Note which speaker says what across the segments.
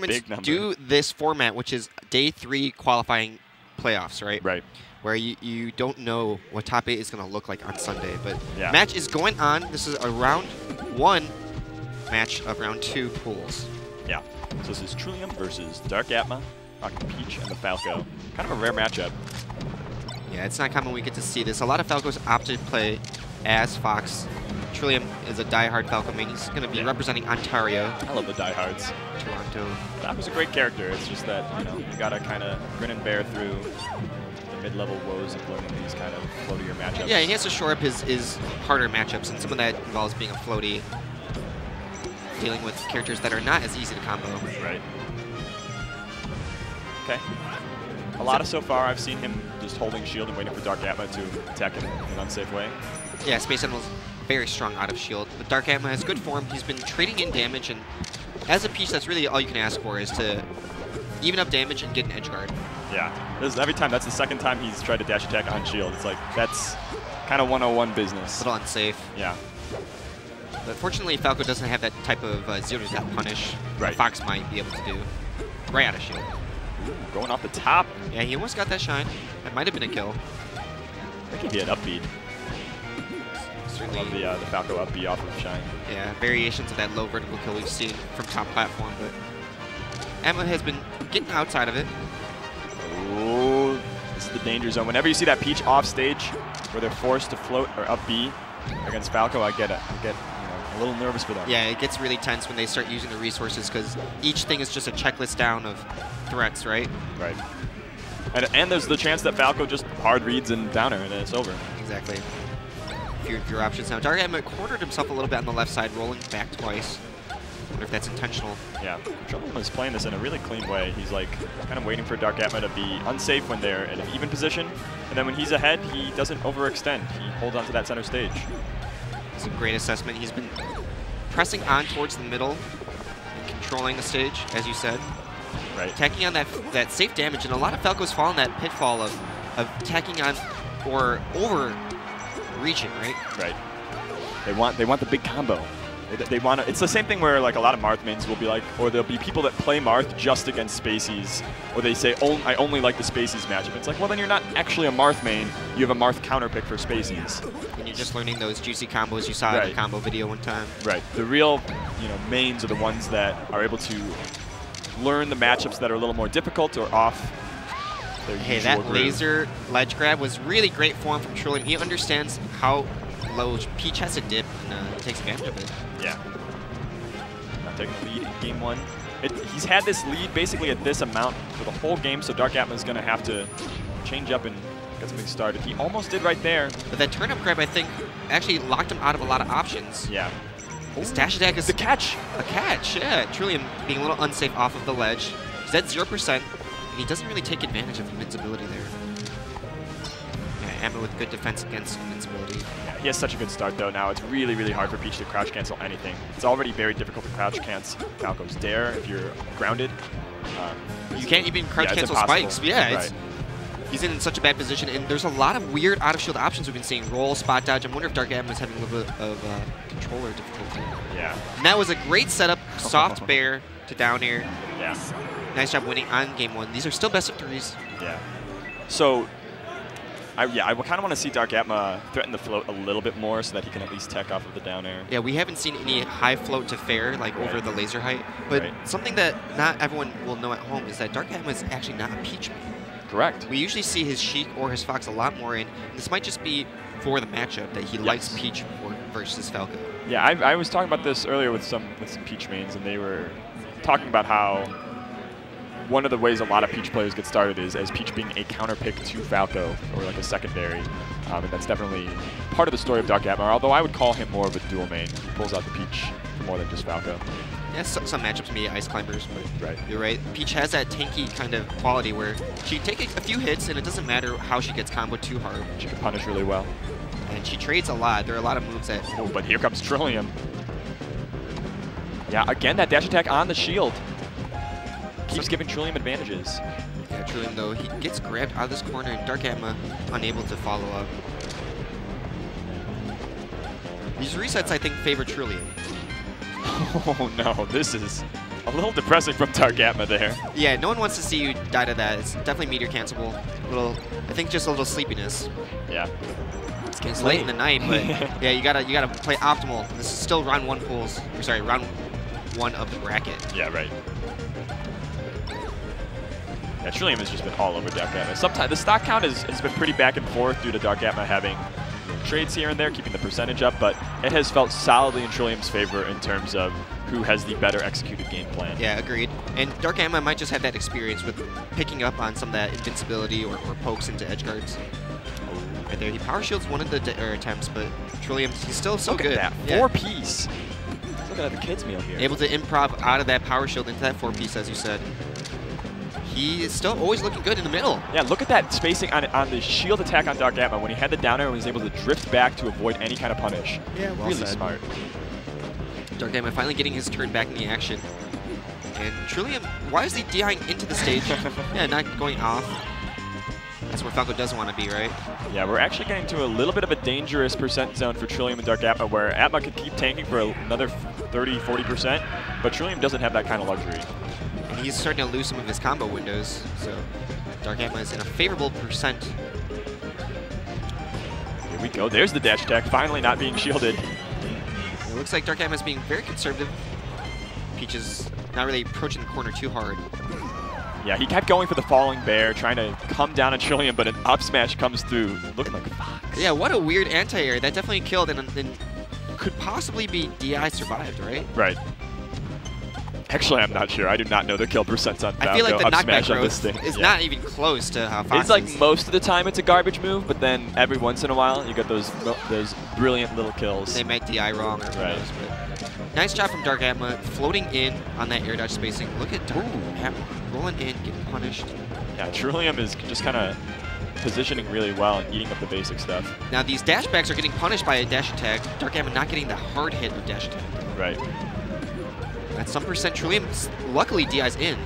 Speaker 1: Big number.
Speaker 2: Do this format, which is day 3 qualifying playoffs, right?
Speaker 1: Right.
Speaker 2: Where you don't know what top 8 is going to look like on Sunday. But
Speaker 1: Yeah.
Speaker 2: match is going on. This is a round 1 match of round 2 pools.
Speaker 1: Yeah. So this is Trillium versus Dark Atma, rocking Peach and the Falco. Kind of a rare matchup.
Speaker 2: Yeah, it's not common we get to see this. A lot of Falcos opt to play as Fox. Trillium is a diehard Falco main. He's going to be representing Ontario.
Speaker 1: I love the diehards.
Speaker 2: Toronto.
Speaker 1: That was a great character. It's just that, you know, you gotta kind of grin and bear through the mid-level woes of learning these kind of floatier matchups.
Speaker 2: Yeah, he has to shore up his harder matchups, and some of that involves being a floaty, dealing with characters that are not as easy to combo.
Speaker 1: Right. Okay. A lot of so far, I've seen him just holding shield and waiting for Dark Atma to attack in an unsafe way.
Speaker 2: Yeah, Space Animal's very strong out of shield, but Dark Atma has good form. He's been trading in damage, and as a Peach, that's really all you can ask for, is to even up damage and get an edge guard.
Speaker 1: Yeah. Every time, that's the second time he's tried to dash attack on shield. It's like, that's kind of 101 business.
Speaker 2: A little unsafe.
Speaker 1: Yeah.
Speaker 2: But fortunately, Falco doesn't have that type of 0-to-death punish
Speaker 1: Right.
Speaker 2: that Fox might be able to do right out of shield.
Speaker 1: Ooh, going off the top.
Speaker 2: Yeah, he almost got that shine. That might have been a kill.
Speaker 1: I think he had upbeat. I
Speaker 2: Certainly.
Speaker 1: love the Falco up B off of Shine.
Speaker 2: Yeah, variations of that low vertical kill we've seen from top platform, but Atma has been getting outside of it.
Speaker 1: Ooh, this is the danger zone. Whenever you see that Peach off stage, where they're forced to float or up B against Falco, I get a little nervous for them.
Speaker 2: Yeah, it gets really tense when they start using the resources because each thing is just a checklist down of threats, right?
Speaker 1: Right. And there's the chance that Falco just hard reads and downer, and then it's over.
Speaker 2: Exactly. Fewer options now. Dark Atma cornered himself a little bit on the left side, rolling back twice. Wonder if that's intentional.
Speaker 1: Yeah, Trillium is playing this in a really clean way. He's like kind of waiting for Dark Atma to be unsafe when they're in an even position, and then when he's ahead, he doesn't overextend. He holds onto that center stage.
Speaker 2: It's a great assessment. He's been pressing on towards the middle and controlling the stage, as you said.
Speaker 1: Right.
Speaker 2: Tacking on that safe damage, and a lot of Falcos fall in that pitfall of tacking on or overreaching, right?
Speaker 1: Right. They want the big combo. They want to, it's the same thing where like a lot of Marth mains will be like, or there'll be people that play Marth just against Spaceys, or they say, oh, I only like the Spaceys matchup. It's like, well, then you're not actually a Marth main. You have a Marth counter pick for Spaceys.
Speaker 2: And you're just learning those juicy combos you saw in the combo video one time.
Speaker 1: Right. The real, mains are the ones that are able to learn the matchups that are a little more difficult or off their
Speaker 2: Hey,
Speaker 1: usual
Speaker 2: that
Speaker 1: groove.
Speaker 2: laser ledge grab was really great form from Trillium. He understands how low Peach has to dip and takes advantage of it.
Speaker 1: Yeah. Not taking the lead in game 1. He's had this lead basically at this amount for the whole game, so Dark Atma is going to have to change up and get something started. He almost did right there.
Speaker 2: But that turnip grab, I think, actually locked him out of a lot of options.
Speaker 1: Yeah.
Speaker 2: His dash attack is
Speaker 1: the catch.
Speaker 2: A catch, yeah. Trillium being a little unsafe off of the ledge. He's at 0%, and he doesn't really take advantage of invincibility there. Yeah, Atma with good defense against invincibility.
Speaker 1: Yeah, he has such a good start, though. Now it's really, really hard for Peach to crouch cancel anything. It's already very difficult to crouch cancel Falco's Dare if you're grounded.
Speaker 2: You can't even crouch cancel
Speaker 1: impossible.
Speaker 2: spikes. Yeah,
Speaker 1: right.
Speaker 2: He's in such a bad position, and there's a lot of weird out-of-shield options we've been seeing. Roll, spot dodge. I wonder if Dark Atma is having a little bit of controller difficulty.
Speaker 1: Yeah.
Speaker 2: And that was a great setup. Soft bear to down air.
Speaker 1: Yeah.
Speaker 2: Nice job winning on game 1. These are still best of 3s.
Speaker 1: Yeah. So, I kind of want to see Dark Atma threaten the float a little bit more so that he can at least tech off of the down air.
Speaker 2: Yeah, we haven't seen any high float to fair, like over the laser height. But something that not everyone will know at home is that Dark Atma is actually not a Peach main.
Speaker 1: Correct.
Speaker 2: We usually see his Sheik or his Fox a lot more in. This might just be for the matchup that he likes Peach versus Falco.
Speaker 1: Yeah, I was talking about this earlier with some Peach mains, and they were talking about how one of the ways a lot of Peach players get started is as Peach being a counter pick to Falco, or like a secondary. And that's definitely part of the story of Dark Atma, although I would call him more of a dual main. He pulls out the Peach for more than just Falco.
Speaker 2: Yeah, some matchups may be Ice Climbers, but you're right. Peach has that tanky kind of quality where she can take a few hits, and it doesn't matter how she gets comboed too hard.
Speaker 1: She can punish really well.
Speaker 2: And she trades a lot. There are a lot of moves that...
Speaker 1: Oh, but here comes Trillium. Yeah, again, that dash attack on the shield keeps giving Trillium advantages.
Speaker 2: Yeah, Trillium, though, he gets grabbed out of this corner, and Dark Atma unable to follow up. These resets, I think, favor Trillium.
Speaker 1: Oh no, this is A little depressing from Dark Atma there.
Speaker 2: Yeah, no one wants to see you die to that. It's definitely meteor cancelable. I think just a little sleepiness.
Speaker 1: Yeah.
Speaker 2: It's late in the night, but yeah, you gotta play optimal. This is still round 1 pools. Or sorry, round 1 of the bracket.
Speaker 1: Yeah, right. Yeah, Trillium has just been all over Dark Atma. Sometimes the stock count has been pretty back and forth due to Dark Atma having trades here and there, keeping the percentage up, but it has felt solidly in Trillium's favor in terms of who has the better executed game plan.
Speaker 2: Yeah, agreed. And Dark Atma might just have that experience with picking up on some of that invincibility or pokes into edge guards. Right there, he power shields one of the attempts, but Trillium, he's still so good.
Speaker 1: Look at that, 4-piece. Look at the kid's meal here.
Speaker 2: Able to improv out of that power shield into that 4-piece, as you said. He is still always looking good in the middle.
Speaker 1: Yeah, look at that spacing on the shield attack on Dark Atma when he had the down air and was able to drift back to avoid any kind of punish.
Speaker 2: Yeah, well
Speaker 1: really
Speaker 2: said.
Speaker 1: Smart.
Speaker 2: Dark Atma finally getting his turn back in the action. And Trillium, why is he DIing into the stage? Yeah, not going off. That's where Falco doesn't want to be, right?
Speaker 1: Yeah, we're actually getting to a little bit of a dangerous percent zone for Trillium and Dark Atma, where Atma could keep tanking for another 30–40%, but Trillium doesn't have that kind of luxury.
Speaker 2: And he's starting to lose some of his combo windows, so Dark Atma is in a favorable percent.
Speaker 1: Here we go. There's the dash attack, finally not being shielded.
Speaker 2: It looks like Dark Atma is being very conservative. Peach is not really approaching the corner too hard.
Speaker 1: Yeah, he kept going for the falling bear, trying to come down on Trillium, but an up smash comes through, looking like a fox.
Speaker 2: Yeah, what a weird anti-air. That definitely killed and could possibly be DI survived, right?
Speaker 1: Right. Actually, I'm not sure. I do not know the kill percents on Falco.
Speaker 2: I feel like the
Speaker 1: up
Speaker 2: knockback
Speaker 1: smash on this
Speaker 2: growth
Speaker 1: thing.
Speaker 2: is not even close to how Fox
Speaker 1: It's like
Speaker 2: is.
Speaker 1: most of the time it's a garbage move, but then every once in a while you get those brilliant little kills.
Speaker 2: They might DI wrong or who
Speaker 1: Right.
Speaker 2: knows, but nice job from Dark Atma floating in on that air dodge spacing. Look at Dark Atma rolling in, getting punished.
Speaker 1: Yeah, Trillium is just kind of positioning really well and eating up the basic stuff.
Speaker 2: Now these dash backs are getting punished by a dash attack. Dark Atma not getting the hard hit of dash attack.
Speaker 1: Right.
Speaker 2: At some percent, Trillium luckily DI's in.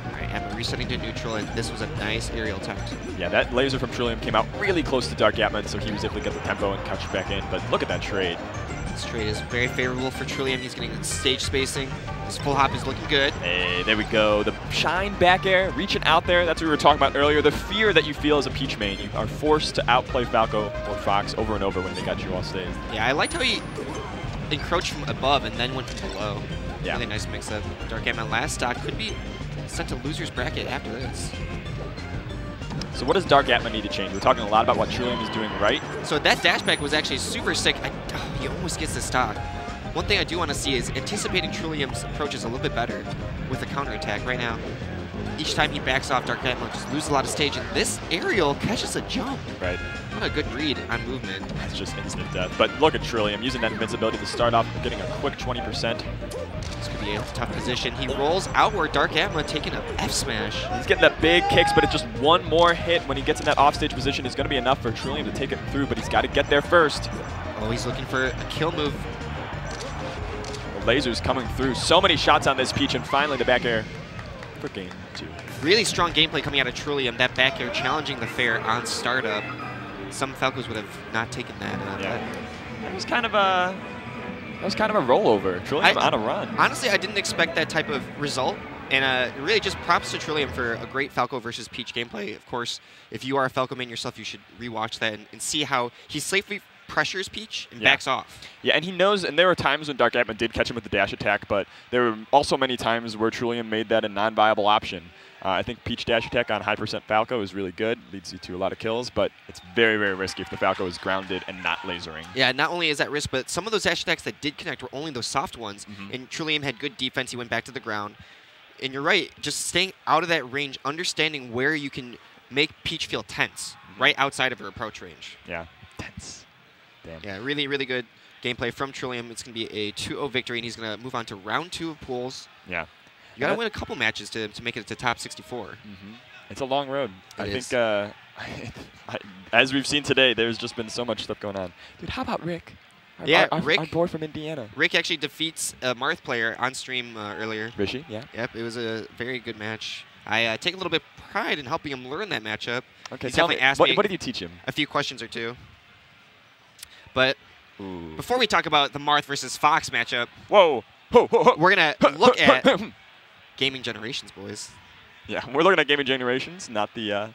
Speaker 2: Alright, Atma resetting to neutral, and this was a nice aerial attempt.
Speaker 1: Yeah, that laser from Trillium came out really close to Dark Atma, so he was able to get the tempo and catch back in. But look at that trade.
Speaker 2: This trade is very favorable for Trillium. He's getting stage spacing. His full hop is looking good.
Speaker 1: Hey, there we go. The shine back air, reaching out there. That's what we were talking about earlier. The fear that you feel as a Peach main. You are forced to outplay Falco or Fox over and over when they got you off stage.
Speaker 2: Yeah, I liked how he encroached from above and then went from below.
Speaker 1: Yeah.
Speaker 2: Really nice mix-up. Dark Atma last stock could be sent to loser's bracket after this.
Speaker 1: So what does Dark Atma need to change? We're talking a lot about what Trillium is doing right.
Speaker 2: So that dash back was actually super sick. He almost gets the stock. One thing I do want to see is anticipating Trillium's approaches a little bit better with the counterattack right now. Each time he backs off, Dark Atma just loses a lot of stage, and this aerial catches a jump.
Speaker 1: Right.
Speaker 2: What a good read on movement.
Speaker 1: That's just instant death. But look at Trillium using that invincibility to start off, getting a quick 20%.
Speaker 2: This could be a tough position. He rolls outward. Dark Atma taking a F smash.
Speaker 1: He's getting that big kicks, but it's just one more hit when he gets in that offstage position is going to be enough for Trillium to take it through, but he's got to get there first.
Speaker 2: Oh, he's looking for a kill move.
Speaker 1: The laser's coming through. So many shots on this Peach, and finally the back air for game 2.
Speaker 2: Really strong gameplay coming out of Trillium. That back air challenging the fair on startup. Some Falcos would have not taken that.
Speaker 1: Yeah. That was kind of a rollover. Trillium on a run.
Speaker 2: Honestly, I didn't expect that type of result. And really just props to Trillium for a great Falco versus Peach gameplay. Of course, if you are a Falco main yourself, you should rewatch that and see how he safely pressures Peach and backs off.
Speaker 1: Yeah, and he knows, and there were times when Dark Atma did catch him with the dash attack, but there were also many times where Trillium made that a non-viable option. I think Peach dash attack on high percent Falco is really good, leads you to a lot of kills, but it's very, very risky if the Falco is grounded and not lasering.
Speaker 2: Yeah, not only is that risk, but some of those dash attacks that did connect were only those soft ones, and Trillium had good defense. He went back to the ground. And you're right, just staying out of that range, understanding where you can make Peach feel tense, right outside of her approach range.
Speaker 1: Yeah, tense. Damn.
Speaker 2: Yeah, really, really good gameplay from Trillium. It's going to be a 2-0 victory, and he's going to move on to round 2 of pools.
Speaker 1: Yeah.
Speaker 2: You got to win a couple matches to make it to top 64.
Speaker 1: It's a long road.
Speaker 2: It is.
Speaker 1: think, as we've seen today, there's just been so much stuff going on. Dude, how about Rick? Our boy from Indiana.
Speaker 2: Rick actually defeats a Marth player on stream earlier.
Speaker 1: Rishi, yeah.
Speaker 2: Yep, it was a very good match. I take a little bit of pride in helping him learn that matchup.
Speaker 1: Okay,
Speaker 2: He's
Speaker 1: tell me,
Speaker 2: definitely asked me
Speaker 1: what did you teach him?
Speaker 2: a few questions or two. But
Speaker 1: Ooh.
Speaker 2: Before we talk about the Marth versus Fox matchup,
Speaker 1: Whoa. Ho, ho, ho.
Speaker 2: we're going to look at Gaming Generations, boys.
Speaker 1: Yeah, we're looking at Gaming Generations, not the